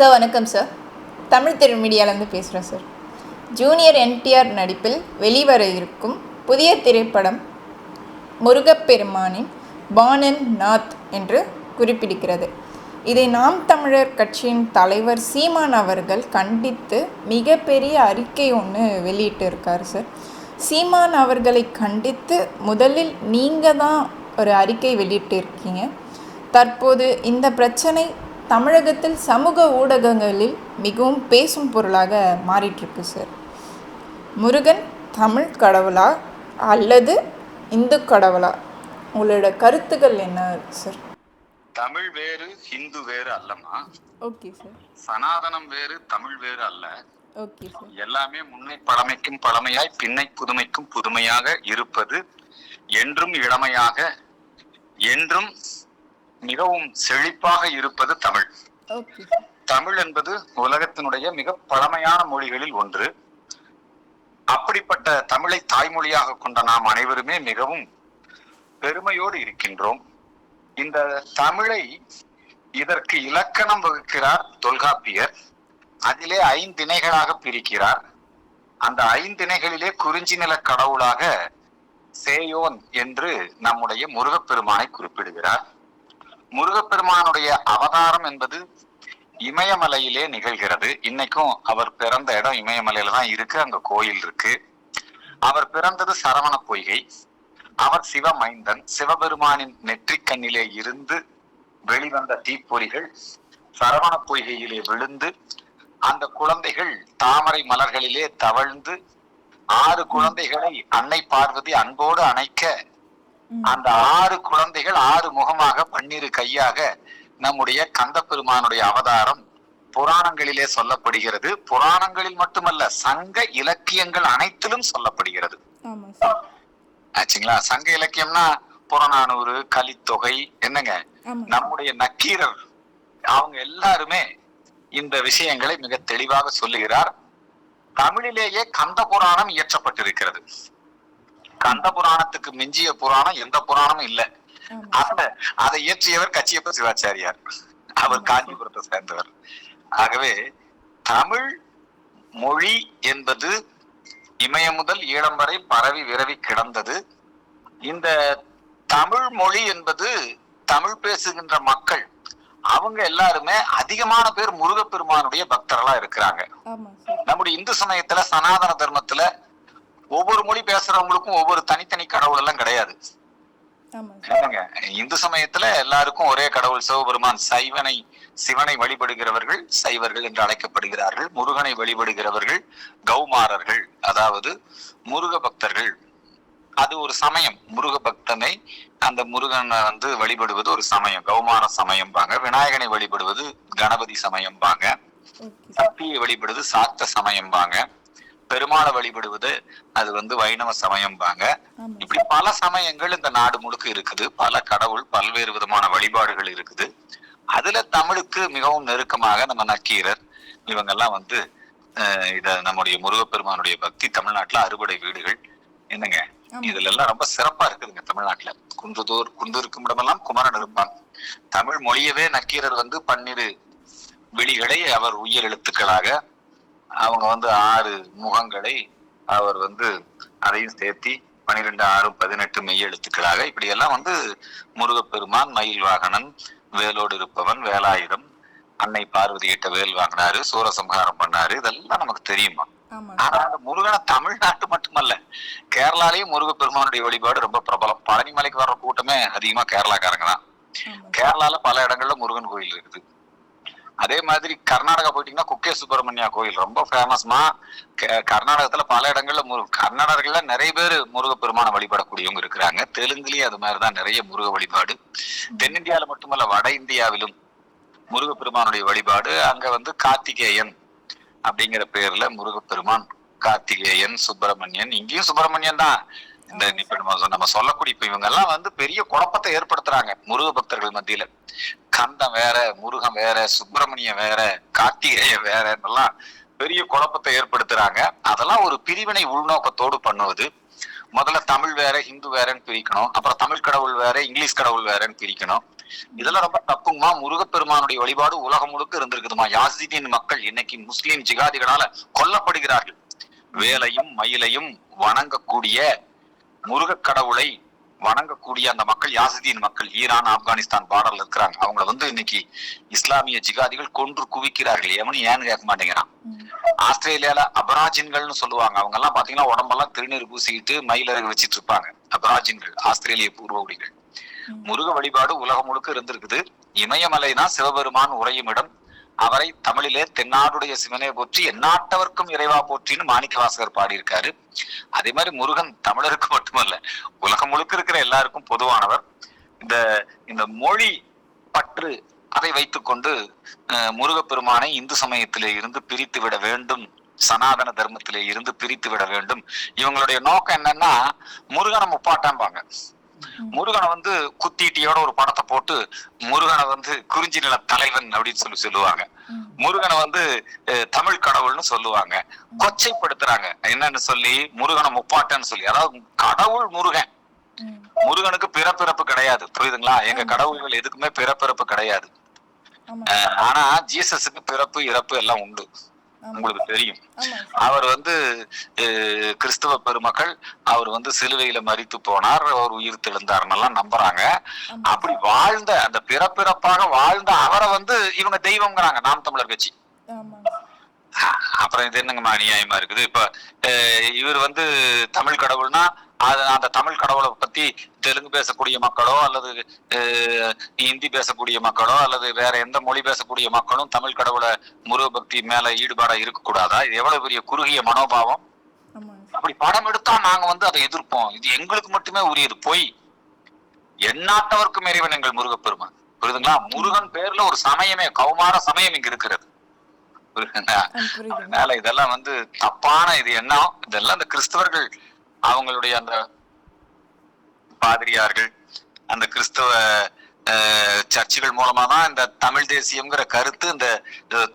Sir வணக்கம் sir. Tamil திரு மீடியாவிலேருந்து பேசுகிறேன் sir. Junior NTR நடிப்பில் வெளிவர இருக்கும் புதிய திரைப்படம் முருகப்பெருமானின் பாணன் நாத் என்று குறிப்பிடுகிறது. இதை நாம் தமிழர் கட்சியின் தலைவர் சீமான் அவர்கள் கண்டித்து மிகப்பெரிய அறிக்கை ஒன்று வெளியிட்டு இருக்கார் சார். சீமான் அவர்களை கண்டித்து முதலில் நீங்கள் தான் ஒரு அறிக்கை வெளியிட்டு இருக்கீங்க. தற்போது இந்த பிரச்சனை தமிழகத்தில் சமூக ஊடகங்களில் மிகவும் பேசும் பொருளாக மாறிட்டுருக்கு சார். முருகன் தமிழ் கடவுளா அல்லது இந்து கடவுளா? உங்களோட கருத்துக்கள் என்ன சார்? தமிழ் வேறு ஹிந்து வேறு அல்லமா. Okay sir. சனாதனம் வேறு தமிழ் வேறு அல்ல. Okay sir. எல்லாமே முன்னை பழமைக்கும் பழமையாய் பின்னை புதுமைக்கும் புதுமையாக இருப்பது, என்றும் இளமையாக என்றும் மிகவும் செழிப்பாக இருப்பது தமிழ். தமிழ் என்பது உலகத்தினுடைய மிக பழமையான மொழிகளில் ஒன்று. அப்படிப்பட்ட தமிழை தாய்மொழியாக கொண்ட நாம் அனைவருமே மிகவும் பெருமையோடு இருக்கின்றோம். இந்த தமிழை இதற்கு இலக்கணம் வகுக்கிறார் தொல்காப்பியர். அதிலே 5 திணைகளாக பிரிக்கிறார். அந்த 5 திணைகளிலே குறிஞ்சி நில கடவுளாக சேயோன் என்று நம்முடைய முருகப்பெருமானை குறிப்பிடுகிறார். முருகப்பெருமானுடைய அவதாரம் என்பது இமயமலையிலே நிகழ்கிறது. இன்னைக்கும் அவர் பிறந்த இடம் இமயமலையில தான் இருக்கு. அங்க கோயில் இருக்கு. அவர் பிறந்தது சரவண பொய்கை. அவர் சிவமைந்தன். சிவபெருமானின் நெற்றிக்கண்ணிலே இருந்து வெளிவந்த தீப்பொறிகள் சரவண பொய்கையிலே விழுந்து அந்த குழந்தைகள் தாமரை மலர்களிலே தவழ்ந்து 6 குழந்தைகளை அன்னை பார்வதி அன்போடு அணைக்க அந்த 6 குழந்தைகள் 6 முகமாக 12 கையாக நம்முடைய கந்த பெருமானுடைய அவதாரம் புராணங்களிலே சொல்லப்படுகிறது. புராணங்களில் மட்டுமல்ல, சங்க இலக்கியங்கள் அனைத்திலும் சொல்லப்படுகிறது. ஆச்சுங்களா? சங்க இலக்கியம்னா புறநானூறு, கலித்தொகை, என்னங்க, நம்முடைய நக்கீரர், அவங்க எல்லாருமே இந்த விஷயங்களை மிக தெளிவாக சொல்லுகிறார். தமிழிலேயே கந்த புராணம் இயற்றப்பட்டிருக்கிறது. கந்த புராணத்துக்கு மிஞ்சிய புராணம் எந்த புராணமும் இல்லை. அதை இயற்றியவர் கச்சியப்ப சிவாச்சாரியார். அவர் காஞ்சிபுரத்தை சேர்ந்தவர். ஆகவே தமிழ் மொழி என்பது இமயம் முதல் ஈழம் வரை பரவி விரவி கிடந்தது. இந்த தமிழ் மொழி என்பது தமிழ் பேசுகின்ற மக்கள் அவங்க எல்லாருமே அதிகமான பேர் முருகப்பெருமானுடைய பக்தர்களா இருக்கிறாங்க. நம்முடைய இந்து சமயத்துல சனாதன தர்மத்துல ஒவ்வொரு மொழி பேசுறவங்களுக்கும் ஒவ்வொரு தனித்தனி கடவுள் எல்லாம் கிடையாது. இந்து சமயத்துல எல்லாருக்கும் ஒரே கடவுள் சிவபெருமான். சிவனை வழிபடுகிறவர்கள் சைவர்கள் என்று அழைக்கப்படுகிறார்கள். முருகனை வழிபடுகிறவர்கள் கௌமாரர்கள், அதாவது முருக பக்தர்கள். அது ஒரு சமயம். முருக பக்தனை, அந்த முருகனை வழிபடுவது ஒரு சமயம், கௌமார சமயம்பாங்க. விநாயகனை வழிபடுவது கணபதி சமயம்பாங்க. சக்தியை வழிபடுவது சாக்த சமயம்பாங்க. பெருமாளை வழிபடுவது அது வைணவ சமயம்பாங்க. இப்படி பல சமயங்கள் இந்த நாடு முழுக்க இருக்குது. பல கடவுள், பல்வேறு விதமான வழிபாடுகள் இருக்குது. அதுல தமிழுக்கு மிகவும் நெருக்கமாக நம்ம நக்கீரர் இவங்கெல்லாம் இத நம்முடைய முருகப்பெருமானுடைய பக்தி தமிழ்நாட்டுல அறுபடை வீடுகள், என்னங்க, இதுல எல்லாம் ரொம்ப சிறப்பா இருக்குதுங்க. தமிழ்நாட்டுல குன்றிருக்கும் இடமெல்லாம் குமரன் இருப்பான். தமிழ் மொழியவே நக்கீரர் 12 விழிகளை அவர் உயிர் எழுத்துக்களாக, அவங்க 6 முகங்களை அவர் அதையும் சேர்த்தி 12, 6, 18 மெய் எழுத்துக்களாக, இப்படி எல்லாம் முருகப்பெருமான் மயில் வாகனன், வேலோடு இருப்பவன், வேலாயுதம், அன்னை பார்வதி கிட்ட வேல் வாங்கினாரு, சூரசம்ஹாரம் பண்ணாரு, இதெல்லாம் நமக்கு தெரியுமா? ஆனா அந்த முருகனை தமிழ்நாட்டு மட்டுமல்ல, கேரளாலையும் முருகப்பெருமானுடைய வழிபாடு ரொம்ப பிரபலம். பழனி மலைக்கு வர்ற கூட்டமே அதிகமா கேரளாக்காரங்க தான். கேரளால பல இடங்கள்ல முருகன் கோயில் இருக்குது. அதே மாதிரி கர்நாடகா போயிட்டீங்கன்னா குக்கே சுப்பிரமணியா கோயில் ரொம்ப ஃபேமஸ்மா. கர்நாடகத்துல பல இடங்கள்ல கர்நாடகத்துல நிறைய பேர் முருகப்பெருமான வழிபடக்கூடியவங்க இருக்கிறாங்க. தெலுங்குலயும் அது மாதிரிதான் நிறைய முருக வழிபாடு. தென்னிந்தியாவில மட்டுமல்ல, வட இந்தியாவிலும் முருகப்பெருமானுடைய வழிபாடு. அங்க கார்த்திகேயன் அப்படிங்கிற பேர்ல முருகப்பெருமான், கார்த்திகேயன், சுப்பிரமணியன், இங்கேயும் சுப்பிரமணியன் தான். இந்த நம்ம சொல்லக்கூடிய இப்ப இவங்க எல்லாம் பெரிய குழப்பத்தை ஏற்படுத்துறாங்க முருக பக்தர்கள் மத்தியில. கந்தம் வேற, முருகன் வேற, சுப்பிரமணியம் வேற, கார்த்திகேயன் வேற எல்லாம் பெரிய குழப்பத்தை ஏற்படுத்துறாங்க. அதெல்லாம் ஒரு பிரிவினை உள்நோக்கத்தோடு பண்ணுவது. முதல்ல தமிழ் வேற ஹிந்து வேறன்னு பிரிக்கணும், அப்புறம் தமிழ் கடவுள் வேற இங்கிலீஷ் கடவுள் வேறன்னு பிரிக்கணும். இதெல்லாம் ரொம்ப தப்புமா. முருகப்பெருமானுடைய வழிபாடு உலகம் முழுக்க இருந்திருக்குதுமா. யாசிதீன் மக்கள் இன்னைக்கு முஸ்லீம் ஜிகாதிகளால கொல்லப்படுகிறார்கள். வேலையும் மயிலையும் வணங்கக்கூடிய முருக கடவுளை வணங்கக்கூடிய அந்த மக்கள் யாசிதீன் மக்கள் ஈரான் ஆப்கானிஸ்தான் பார்டர்ல இருக்கிறாங்க. அவங்கள இன்னைக்கு இஸ்லாமிய ஜிகாதிகள் கொன்று குவிக்கிறார்கள். எவனும் ஏன்னு கேட்க மாட்டேங்கிறான். ஆஸ்திரேலியால அபராஜின்கள்னு சொல்லுவாங்க. அவங்க எல்லாம் பாத்தீங்கன்னா உடம்பெல்லாம் திருநீர் பூசிக்கிட்டு மயிலறை வச்சிட்டு இருப்பாங்க. அபராஜின்கள் பூர்வ பூர்வகுடிகள். முருக வழிபாடு உலகம் முழுக்க இருந்திருக்குது. இமயமலை தான் சிவபெருமான் உறையும் இடம். அவரை தமிழிலே தென்னாடுடைய சிவனை போற்றி எந்நாட்டவர்க்கும் இறைவா போற்றின்னு மாணிக்கவாசகர் பாடியிருக்காரு. அதே மாதிரி முருகன் தமிழருக்கு மட்டுமல்ல, உலகம் முழுக்க இருக்கிற எல்லாருக்கும் பொதுவானவர். இந்த மொழி பற்று அதை வைத்துக்கொண்டு முருகப்பெருமானை இந்து சமயத்திலே இருந்து பிரித்து விட வேண்டும், சனாதன தர்மத்திலே இருந்து பிரித்து விட வேண்டும். இவங்களுடைய நோக்கம் என்னன்னா, முருகனை முப்பாட்டாம்பாங்க. முருகனை குத்தீட்டியோட ஒரு படத்தை போட்டு முருகனை குறிஞ்சி நில தலைவன் அப்படின்னு சொல்லுவாங்க. முருகனை தமிழ் கடவுள்னு சொல்லுவாங்க. கொச்சைப்படுத்துறாங்க என்னன்னு சொல்லி, முருகனை முப்பாட்டன்னு சொல்லி. அதாவது கடவுள் முருகன், முருகனுக்கு பிறப்பிறப்பு கிடையாது. புரியுதுங்களா? எங்க கடவுள்கள் எதுக்குமே பிறப்பிறப்பு கிடையாது. ஆனா ஜீசஸுக்கு பிறப்பு இறப்பு எல்லாம் உண்டு, உங்களுக்கு தெரியும். அவர் கிறிஸ்தவ பெருமக்கள் அவர் சிலுவையில மரித்து போனார், அவர் உயிர் தெழுந்தாருன்னெல்லாம் நம்புறாங்க. அப்படி வாழ்ந்த அந்த பிறப்பிறப்பாக வாழ்ந்த அவரை இவங்க தெய்வம்ங்கிறாங்க நாம் தமிழர் கட்சி. அப்புறம் இது என்னங்கம்மா அநியாயமா இருக்குது. இப்ப இவர் தமிழ் கடவுள்னா அந்த தமிழ் கடவுளை பத்தி தெலுங்கு பேசக்கூடிய மக்களோ அல்லது ஹிந்தி பேசக்கூடிய மக்களோ அல்லது வேற எந்த மொழி பேசக்கூடிய மக்களும் தமிழ் கடவுளை முருக பக்தி மேல ஈடுபாடா இருக்கக்கூடாதா? இது எவ்வளவு பெரிய குறுகிய மனோபாவம். அப்படி படம் எடுத்தா நாங்க அதை எதிர்ப்போம். இது எங்களுக்கு மட்டுமே உரியது. போய் எந்நாட்டவர்க்கும் இறைவன் எங்கள் முருகப்பெருமான். புரியுதுங்களா? முருகன் பேர்ல ஒரு சமயமே, கௌமார சமயம் இங்க இருக்கிறது. அதனால இதெல்லாம் தப்பான இது எண்ணம். இதெல்லாம் இந்த கிறிஸ்தவர்கள் அவங்களுடைய அந்த பாதிரியார்கள் அந்த கிறிஸ்தவ சர்ச்சுகள் மூலமா தான் இந்த தமிழ் தேசியம்ங்கிற கருத்து இந்த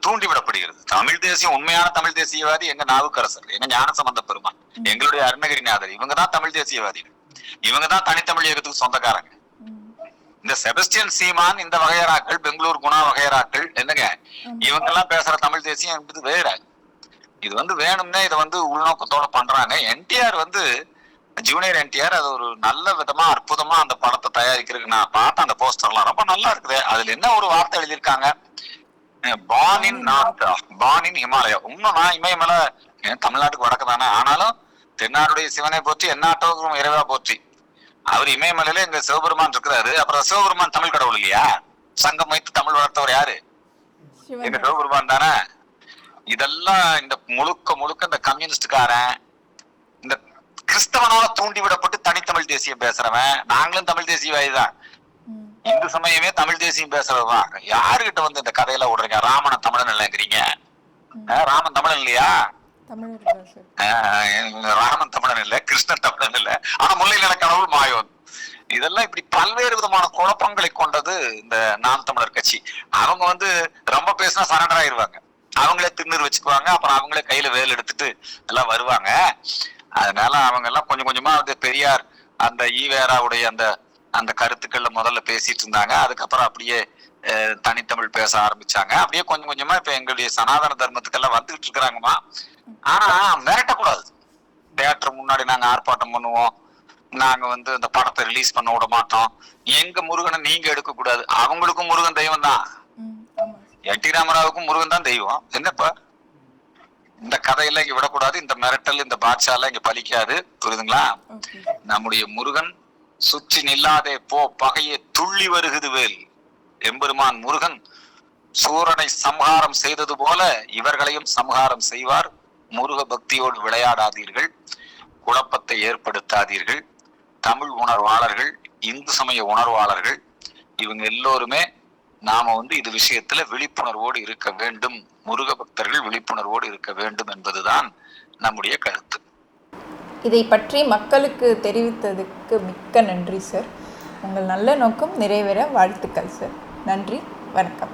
தூண்டிவிடப்படுகிறது. தமிழ் தேசியம், உண்மையான தமிழ் தேசியவாதி எங்க நாவுக்கரசர், எங்க ஞானசம்பந்த பெருமான், எங்களுடைய அருணகிரிநாதர். இவங்கதான் தமிழ் தேசியவாதிகள். இவங்கதான் தனித்தமிழ் இயக்கத்துக்கு சொந்தக்காரங்க. இந்த செபஸ்டியன் சீமான், இந்த வகையராக்கள், பெங்களூர் குணா வகையராக்கள் என்னங்க, இவங்க எல்லாம் பேசுற தமிழ் தேசியம் என்பது வேற. இது வேணும்னே இதை உள்நோக்கத்தோட பண்றாங்க. என்டிஆர் ஜூனியர் என்டிஆர் அது ஒரு நல்ல விதமா அற்புதமா அந்த படத்தை தயாரிக்கிறதுக்கு நான் பார்த்தேன். அந்த போஸ்டர்லாம் ரொம்ப நல்லா இருக்குது. அதுல என்ன ஒரு வார்த்தை எழுதியிருக்காங்க, born in north, born in Himalaya. இன்னும் நான் இமயமலை தமிழ்நாட்டுக்கு வடக்கு தானே, ஆனாலும் தென்னாடுடைய சிவனை போற்றி எந்நாட்டவர்க்கும் இறைவா போற்றி. அவர் இமயமலையில எங்க சிவபெருமான் இருக்கிறாரு. அப்புறம் சிவபெருமான் தமிழ் கடவுள் இல்லையா? சங்கம் வைத்து தமிழ் வளர்த்தவர் யாரு? எங்க சிவபெருமான் தானே. இதெல்லாம் இந்த முழுக்க இந்த கம்யூனிஸ்டுக்காரன், இந்த கிறிஸ்தவனால தூண்டி விடப்பட்டு தனித்தமிழ் தேசியம் பேசுறவன். நாங்களும் தமிழ் தேசியவாதி தான், இந்து சமயமே தமிழ் தேசியம் பேசுறதுதான். யாருகிட்ட இந்த கதையெல்லாம் விடுறீங்க? ராமன தமிழன் இல்லைங்கிறீங்க. ராமன் தமிழன் இல்லையா? ராமன் தமிழன் இல்ல, கிருஷ்ணன் தமிழன் இல்ல, ஆனா முல்லை நில கடவுள் மாயோன். இதெல்லாம் இப்படி பல்வேறு விதமான குழப்பங்களை கொண்டது இந்த நாம் தமிழர் கட்சி. அவங்க ரொம்ப பேசினா சரண்டர் ஆயிருவாங்க, அவங்களே திண்ணூர் வச்சுக்குவாங்க, அப்புறம் அவங்களே கையில வேல் எடுத்துட்டு எல்லாம் வருவாங்க. அதனால அவங்க எல்லாம் கொஞ்சம் கொஞ்சமா பெரியார் அந்த ஈவேராவுடைய அந்த கருத்துக்கள்ல முதல்ல பேசிட்டு இருந்தாங்க. அதுக்கப்புறம் அப்படியே தனித்தமிழ் பேச ஆரம்பிச்சாங்க. அப்படியே கொஞ்சம் கொஞ்சமா இப்ப எங்களுடைய சனாதன தர்மத்துக்கெல்லாம் வந்துகிட்டு இருக்கிறாங்கம்மா. ஆனா மிரட்டக்கூடாது. தியேட்டர் முன்னாடி நாங்க ஆர்ப்பாட்டம் பண்ணுவோம், நாங்க இந்த படத்தை ரிலீஸ் பண்ண விட மாட்டோம். எங்க முருகனை நீங்க எடுக்க கூடாது. அவங்களுக்கும் முருகன் தெய்வம் தான், என்டி ராமராவுக்கும் முருகன் தான் தெய்வம். என்னப்பா இந்த கதையெல்லாம் இங்க விடக்கூடாது. இந்த மிரட்டல், இந்த பாட்சாலாம் இங்க பலிக்காது. புரியுதுங்களா? நம்முடைய முருகன் சுற்றி நில்லாதே போ பகையே துள்ளி வருகுது வேல். எம்பெருமான் முருகன் சூரனை சம்ஹாரம் செய்தது போல இவர்களையும் சம்ஹாரம் செய்வார். முருக பக்தியோடு விளையாடாதீர்கள், குழப்பத்தை ஏற்படுத்தாதீர்கள். தமிழ் உணர்வாளர்கள், இந்து சமய உணர்வாளர்கள், இவங்க எல்லோருமே நாம இது விஷயத்துல விழிப்புணர்வோடு இருக்க வேண்டும். முருக பக்தர்கள் விழிப்புணர்வோடு இருக்க வேண்டும் என்பதுதான் நம்முடைய கருத்து. இதை பற்றி மக்களுக்கு தெரிவித்ததுக்கு மிக்க நன்றி சார். உங்கள் நல்ல நோக்கம் நிறைவேற வாழ்த்துக்கள் சார். நன்றி, வணக்கம்.